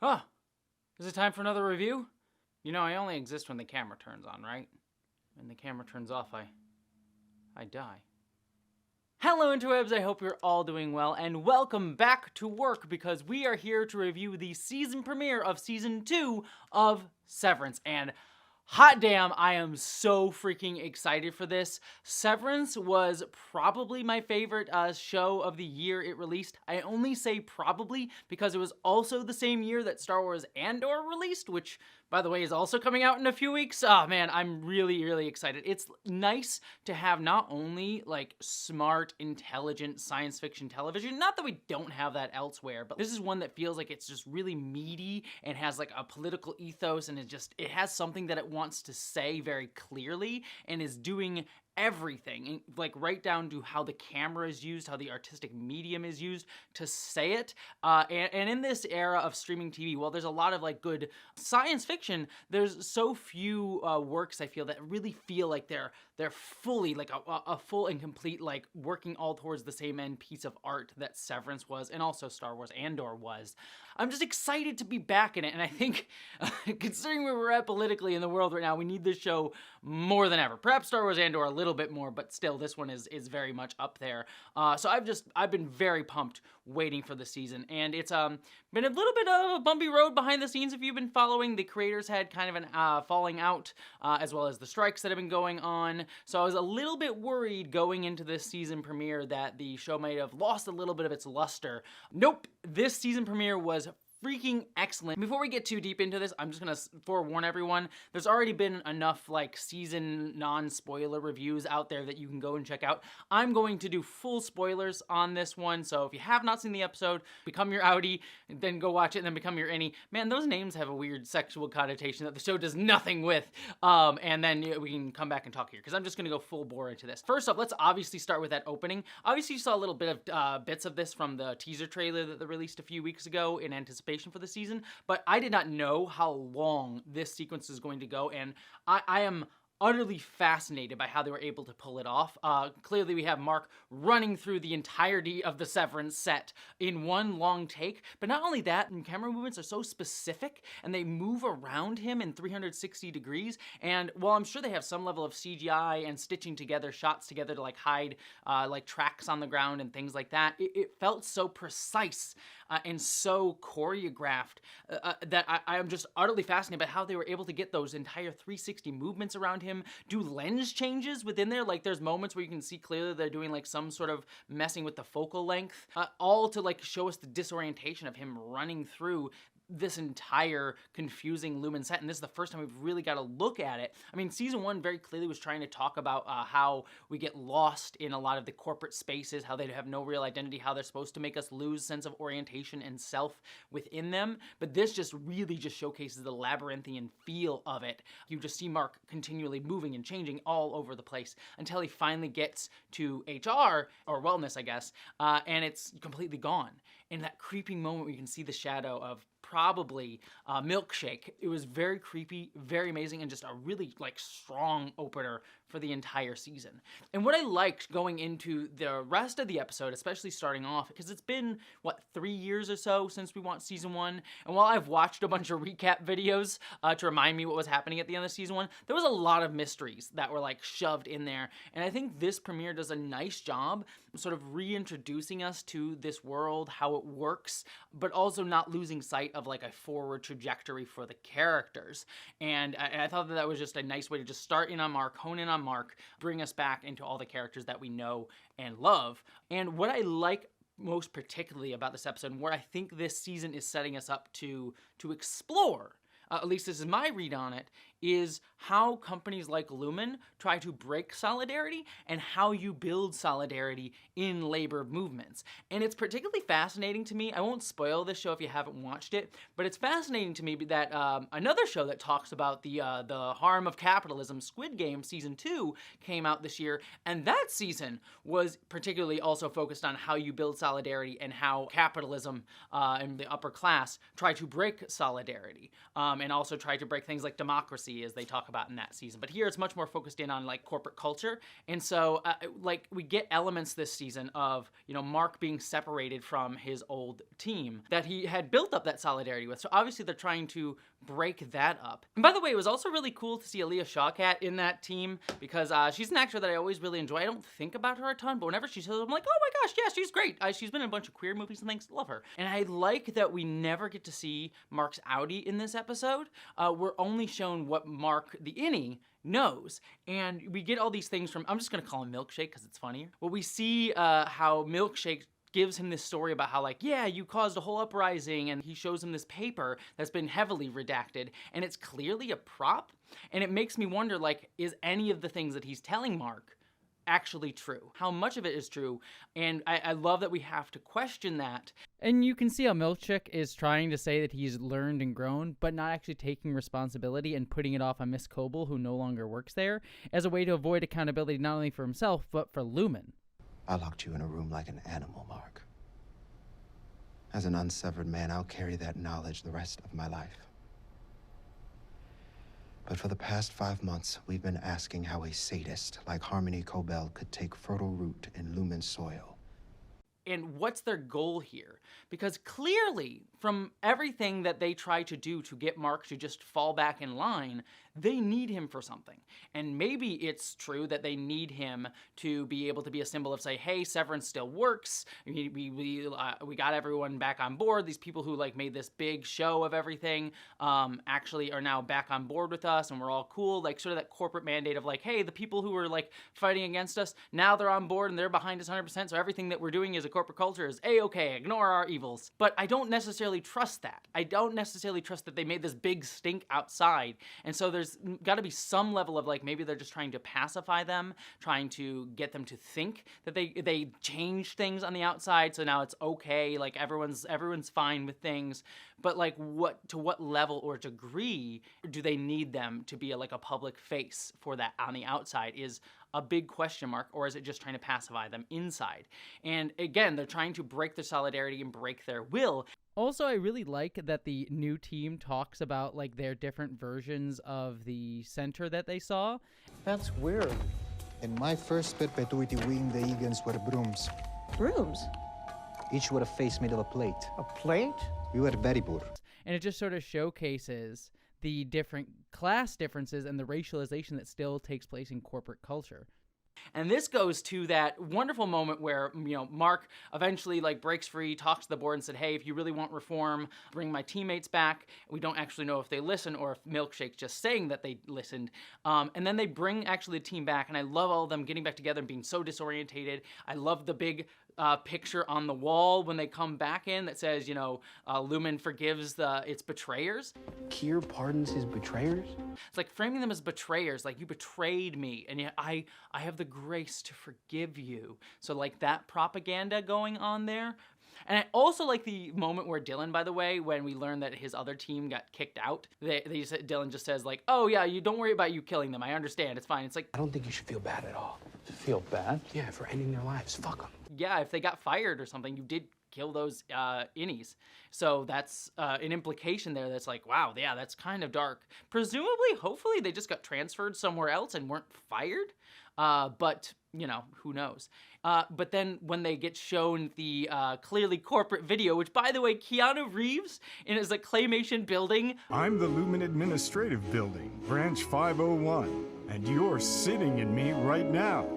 Huh. Is it time for another review? You know, I only exist when the camera turns on, right? When the camera turns off, I die. Hello interwebs, I hope you're all doing well, and welcome back to work because we are here to review the season premiere of Season 2 of Severance, and hot damn, I am so freaking excited for this. Severance was probably my favorite show of the year it released. I only say probably because it was also the same year that Star Wars Andor released, which, by the way, is also coming out in a few weeks. Oh man, I'm really excited. It's nice to have not only like smart, intelligent science fiction television, not that we don't have that elsewhere, but this is one that feels like it's just really meaty and has like a political ethos, and it has something that it wants to say very clearly and is doing everything, like right down to how the camera is used, how the artistic medium is used to say it. And in this era of streaming TV, while there's a lot of like good science fiction, there's so few works I feel that really feel like they're fully like a full and complete, like working all towards the same end piece of art that Severance was, and also Star Wars Andor was. I'm just excited to be back in it, and I think considering where we're at politically in the world right now, we need this show more than ever. Perhaps Star Wars Andor a little bit more, but still this one is very much up there. So I've been very pumped waiting for the season, and it's been a little bit of a bumpy road behind the scenes if you've been following. The creators had kind of an falling out, as well as the strikes that have been going on. So I was a little bit worried going into this season premiere that the show might have lost a little bit of its luster. Nope, this season premiere was freaking excellent. Before we get too deep into this, I'm just gonna forewarn everyone, there's already been enough like season non-spoiler reviews out there that you can go and check out. I'm going to do full spoilers on this one, so if you have not seen the episode, become your outie, then go watch it, and then become your innie. Man, those names have a weird sexual connotation that the show does nothing with, and then we can come back and talk here, because I'm just gonna go full bore into this. First up, let's obviously start with that opening. Obviously, you saw a little bit of bits of this from the teaser trailer that they released a few weeks ago in anticipation for the season, but I did not know how long this sequence is going to go, and I am utterly fascinated by how they were able to pull it off. Clearly we have Mark running through the entirety of the Severance set in one long take, but not only that, and camera movements are so specific, and they move around him in 360 degrees, and while I'm sure they have some level of CGI and stitching together shots together to like hide like tracks on the ground and things like that, it felt so precise and so choreographed that I am just utterly fascinated by how they were able to get those entire 360 movements around him, do lens changes within there. Like there's moments where you can see clearly they're doing like some sort of messing with the focal length, all to like show us the disorientation of him running through this entire confusing Lumen set, and this is the first time we've really got to look at it. I mean, season one very clearly was trying to talk about how we get lost in a lot of the corporate spaces, how they have no real identity, how they're supposed to make us lose sense of orientation and self within them, but this just really just showcases the labyrinthian feel of it. You just see Mark continually moving and changing all over the place until he finally gets to HR, or wellness, I guess, and it's completely gone. In that creeping moment where you can see the shadow of probably Milkshake. It was very creepy, very amazing, and just a really like strong opener for the entire season. And what I liked going into the rest of the episode, especially starting off, because it's been, what, 3 years or so since we watched season one, and while I've watched a bunch of recap videos to remind me what was happening at the end of season one, there was a lot of mysteries that were like shoved in there, and I think this premiere does a nice job sort of reintroducing us to this world, how it works, but also not losing sight of like a forward trajectory for the characters. And I thought that was just a nice way to just start in on Mark, hone in on Mark, bring us back into all the characters that we know and love. And what I like most particularly about this episode, and where I think this season is setting us up to explore, at least this is my read on it, is how companies like Lumen try to break solidarity and how you build solidarity in labor movements. And it's particularly fascinating to me. I won't spoil this show if you haven't watched it, but it's fascinating to me that another show that talks about the harm of capitalism, Squid Game Season 2, came out this year, and that season was particularly also focused on how you build solidarity and how capitalism and the upper class try to break solidarity, and also try to break things like democracy Jessie, as they talk about in that season. But here it's much more focused in on like corporate culture. And so like we get elements this season of, you know, Mark being separated from his old team that he had built up that solidarity with. So obviously they're trying to break that up. And by the way, it was also really cool to see Aaliyah Shawkat in that team because she's an actor that I always really enjoy. I don't think about her a ton, but whenever she shows up, I'm like, oh my gosh, yeah, she's great. She's been in a bunch of queer movies and things. Love her. And I like that we never get to see Mark's outie in this episode. We're only shown what Mark, the innie, knows. And we get all these things from, I'm just gonna call him Milkshake because it's funnier. Well, we see how Milkshake gives him this story about how like, yeah, you caused a whole uprising, and he shows him this paper that's been heavily redacted, and it's clearly a prop. And it makes me wonder, like, is any of the things that he's telling Mark actually true? How much of it is true? And I love that we have to question that. And you can see how Milkshake is trying to say that he's learned and grown, but not actually taking responsibility and putting it off on Miss Coble, who no longer works there, as a way to avoid accountability not only for himself, but for Lumen. I locked you in a room like an animal, Mark. As an unsevered man, I'll carry that knowledge the rest of my life. But for the past 5 months, we've been asking how a sadist like Harmony Cobell could take fertile root in Lumen soil. And what's their goal here? Because clearly, from everything that they try to do to get Mark to just fall back in line, they need him for something. And maybe it's true that they need him to be able to be a symbol of, say, hey, Severance still works. We got everyone back on board. These people who like made this big show of everything actually are now back on board with us, and we're all cool. Like sort of that corporate mandate of like, hey, the people who were like fighting against us, now they're on board and they're behind us 100%. So everything that we're doing as a corporate culture is A-okay, ignore our evils. But I don't necessarily trust that. I don't necessarily trust that they made this big stink outside. And so there's got to be some level of like, maybe they're just trying to pacify them, trying to get them to think that they changed things on the outside, so now it's okay, like everyone's fine with things. But like, to what level or degree do they need them to be like a public face for that on the outside is a big question mark, or is it just trying to pacify them inside? And again, they're trying to break their solidarity and break their will. Also, I really like that the new team talks about like their different versions of the center that they saw. That's weird. In my first perpetuity wing, the Egans were brooms. Brooms? Each with a face made of a plate. A plate? We were very poor. And it just sort of showcases the different class differences and the racialization that still takes place in corporate culture. And this goes to that wonderful moment where, you know, Mark eventually like breaks free, talks to the board and said, hey, if you really want reform, bring my teammates back. We don't actually know if they listen or if Milkshake's just saying that they listened. And then they bring actually the team back, and I love all of them getting back together and being so disorientated. I love the big picture on the wall when they come back in that says, you know, Lumen forgives its betrayers. Kier pardons his betrayers? It's like framing them as betrayers, like you betrayed me, and yet I have the grace to forgive you. So like that propaganda going on there. And I also like the moment where Dylan, by the way, when we learn that his other team got kicked out, Dylan just says like, oh yeah, you don't worry about you killing them. I understand, it's fine. It's like, I don't think you should feel bad at all. Feel bad? Yeah, for ending their lives. Fuck them. Yeah, if they got fired or something, you did kill those innies. So that's an implication there that's like, wow, yeah, that's kind of dark. Presumably, hopefully, they just got transferred somewhere else and weren't fired. But, you know, who knows? But then when they get shown the clearly corporate video, which, by the way, Keanu Reeves in his claymation building. I'm the Lumen Administrative Building, Branch 501, and you're sitting in me right now.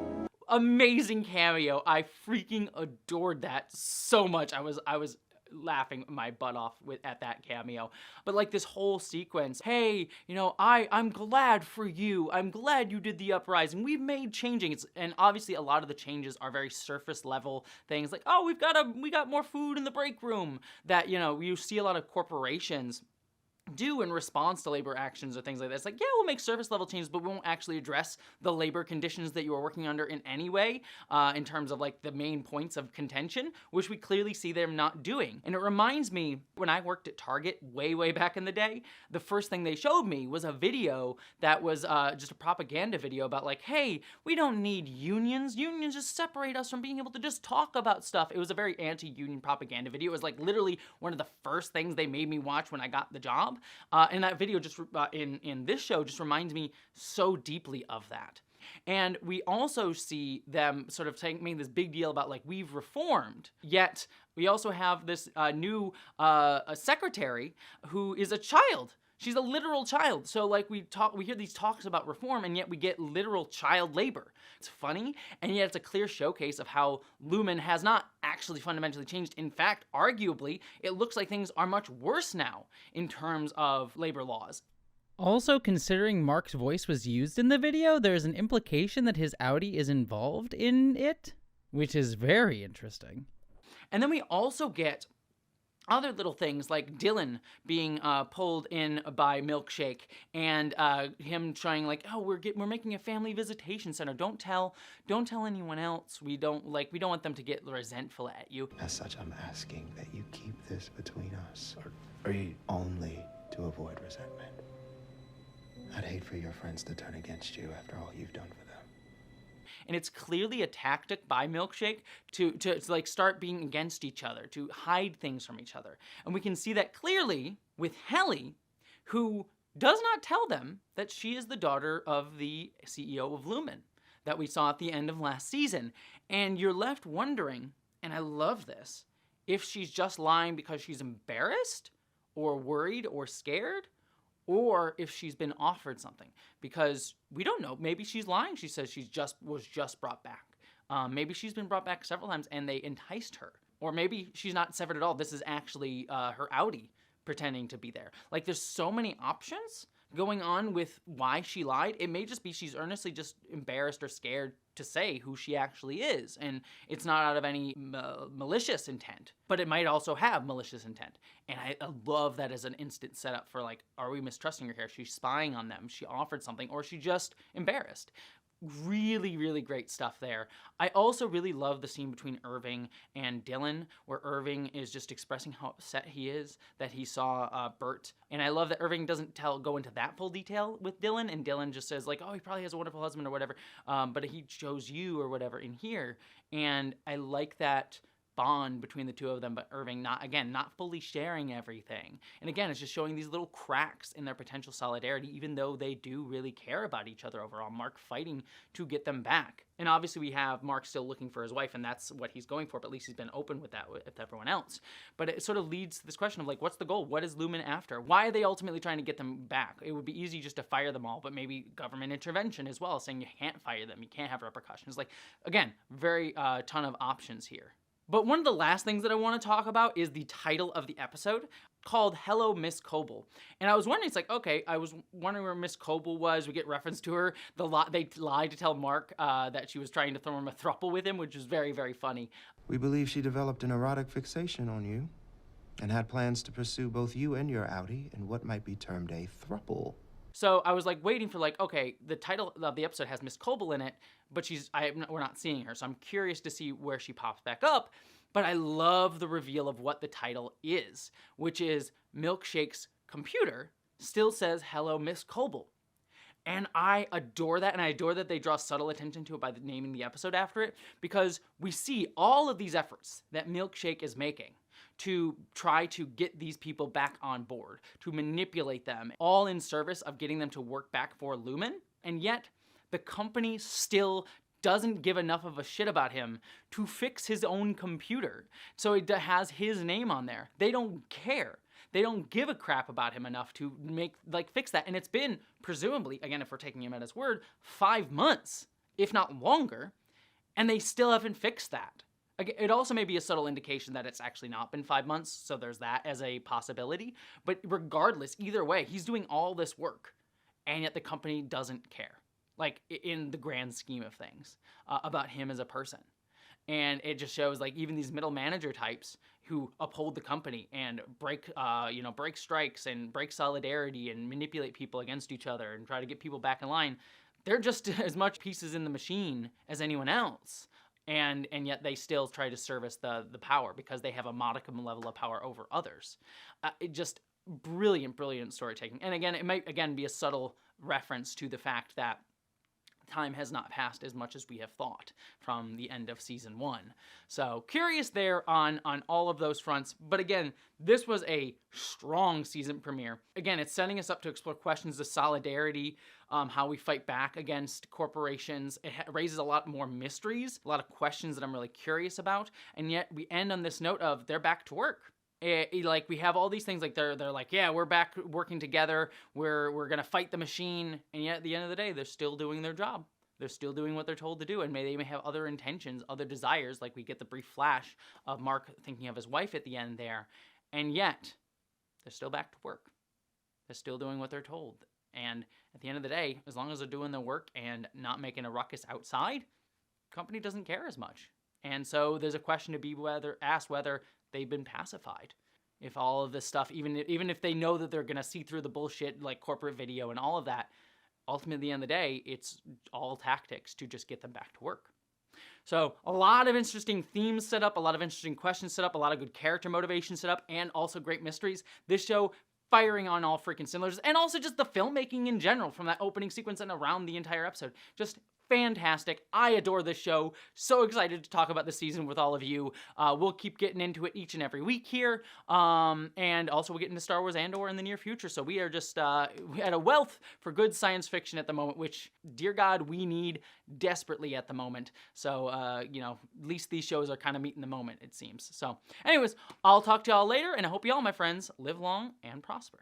Amazing cameo. I freaking adored that so much. I was laughing my butt off at that cameo. But like this whole sequence, hey, you know, I'm glad for you. I'm glad you did the uprising. We've made changes. And obviously a lot of the changes are very surface level things like, oh, we got more food in the break room, that, you know, you see a lot of corporations do in response to labor actions or things like that. It's like, yeah, we'll make surface level changes, but we won't actually address the labor conditions that you are working under in any way, in terms of like the main points of contention, which we clearly see them not doing. And it reminds me, when I worked at Target way back in the day, the first thing they showed me was a video that was just a propaganda video about like, hey, we don't need unions. Unions just separate us from being able to just talk about stuff. It was a very anti-union propaganda video. It was like literally one of the first things they made me watch when I got the job. job. And that video just in this show just reminds me so deeply of that. And we also see them sort of making this big deal about like, we've reformed, yet we also have this new secretary who is a child. She's a literal child. So like we hear these talks about reform, and yet we get literal child labor. It's funny, and yet it's a clear showcase of how Lumen has not actually fundamentally changed. In fact, arguably, it looks like things are much worse now in terms of labor laws. Also, considering Mark's voice was used in the video, there's an implication that his Audi is involved in it, which is very interesting. And then we also get other little things like Dylan being pulled in by Milkshake, and him trying like, oh, we're making a family visitation center. Don't tell anyone else. We don't want them to get resentful at you. As such, I'm asking that you keep this between us, Are you... only to avoid resentment. I'd hate for your friends to turn against you after all you've done for them. And it's clearly a tactic by Milkshake to like start being against each other, to hide things from each other. And we can see that clearly with Helly, who does not tell them that she is the daughter of the CEO of Lumen that we saw at the end of last season. And you're left wondering, and I love this, if she's just lying because she's embarrassed or worried or scared, or if she's been offered something, because we don't know. Maybe she's lying. She says she was just brought back. Maybe she's been brought back several times and they enticed her. Or maybe she's not severed at all. This is actually her Audi pretending to be there. Like, there's so many options going on with why she lied. It may just be she's earnestly just embarrassed or scared to say who she actually is, and it's not out of any malicious intent, but it might also have malicious intent. And I love that as an instant setup for like, are we mistrusting her here? She's spying on them, she offered something, or she just embarrassed. Really, really great stuff there. I also really love the scene between Irving and Dylan, where Irving is just expressing how upset he is that he saw Bert. And I love that Irving doesn't go into that full detail with Dylan, and Dylan just says like, oh, he probably has a wonderful husband or whatever, but he chose you or whatever in here. And I like that bond between the two of them, but Irving not fully sharing everything. And again, it's just showing these little cracks in their potential solidarity, even though they do really care about each other overall. Mark fighting to get them back. And obviously we have Mark still looking for his wife, and that's what he's going for, but at least he's been open with that with everyone else. But it sort of leads to this question of like, what's the goal? What is Lumen after? Why are they ultimately trying to get them back? It would be easy just to fire them all, but maybe government intervention as well, saying you can't fire them, you can't have repercussions. Like, again, very ton of options here. But one of the last things that I want to talk about is the title of the episode, called Hello, Miss Coble. And I was wondering, it's like, okay, I was wondering where Miss Coble was. We get reference to her. They lied to tell Mark that she was trying to form a throuple with him, which was very, very funny. We believe she developed an erotic fixation on you and had plans to pursue both you and your Audi in what might be termed a throuple. So I was like waiting for like, okay, the title of the episode has Miss Coble in it, but we're not seeing her. So I'm curious to see where she pops back up. But I love the reveal of what the title is, which is Milkshake's computer still says, hello, Miss Coble. And I adore that, and I adore that they draw subtle attention to it by naming the episode after it, because we see all of these efforts that Milkshake is making to try to get these people back on board, to manipulate them, all in service of getting them to work back for Lumen. And yet, the company still doesn't give enough of a shit about him to fix his own computer. So it has his name on there. They don't care. They don't give a crap about him enough to fix that. And it's been, presumably, again, if we're taking him at his word, 5 months, if not longer, and they still haven't fixed that. It also may be a subtle indication that it's actually not been 5 months, so there's that as a possibility. But regardless, either way, he's doing all this work, and yet the company doesn't care, like in the grand scheme of things, about him as a person. And it just shows like even these middle manager types who uphold the company and break strikes and break solidarity and manipulate people against each other and try to get people back in line. They're just as much pieces in the machine as anyone else. And yet they still try to service the power because they have a modicum level of power over others. It just brilliant storytelling. And again, it might be a subtle reference to the fact that time has not passed as much as we have thought from the end of season 1. So curious there on all of those fronts. But again, this was a strong season premiere. Again, it's setting us up to explore questions of solidarity, how we fight back against corporations. It raises a lot more mysteries, a lot of questions that I'm really curious about. And yet we end on this note of they're back to work. Like we have all these things like they're like, yeah, we're back working together, we're gonna fight the machine, and yet at the end of the day they're still doing their job, they're still doing what they're told to do, and they may have other intentions, other desires, like we get the brief flash of Mark thinking of his wife at the end there, and yet they're still back to work, they're still doing what they're told. And at the end of the day, as long as they're doing their work and not making a ruckus outside, the company doesn't care as much. And so there's a question to be asked whether they've been pacified. If all of this stuff, even if they know that they're going to see through the bullshit like corporate video and all of that, ultimately at the end of the day, it's all tactics to just get them back to work. So a lot of interesting themes set up, a lot of interesting questions set up, a lot of good character motivation set up, and also great mysteries. This show firing on all freaking cylinders, and also just the filmmaking in general from that opening sequence and around the entire episode. Just fantastic. I adore this show. So excited to talk about this season with all of you. We'll keep getting into it each and every week here. And also we'll get into Star Wars Andor in the near future. So we are just we had a wealth for good science fiction at the moment, which, dear God, we need desperately at the moment. So, you know, at least these shows are kind of meeting the moment, it seems. So anyways, I'll talk to y'all later, and I hope y'all, my friends, live long and prosper.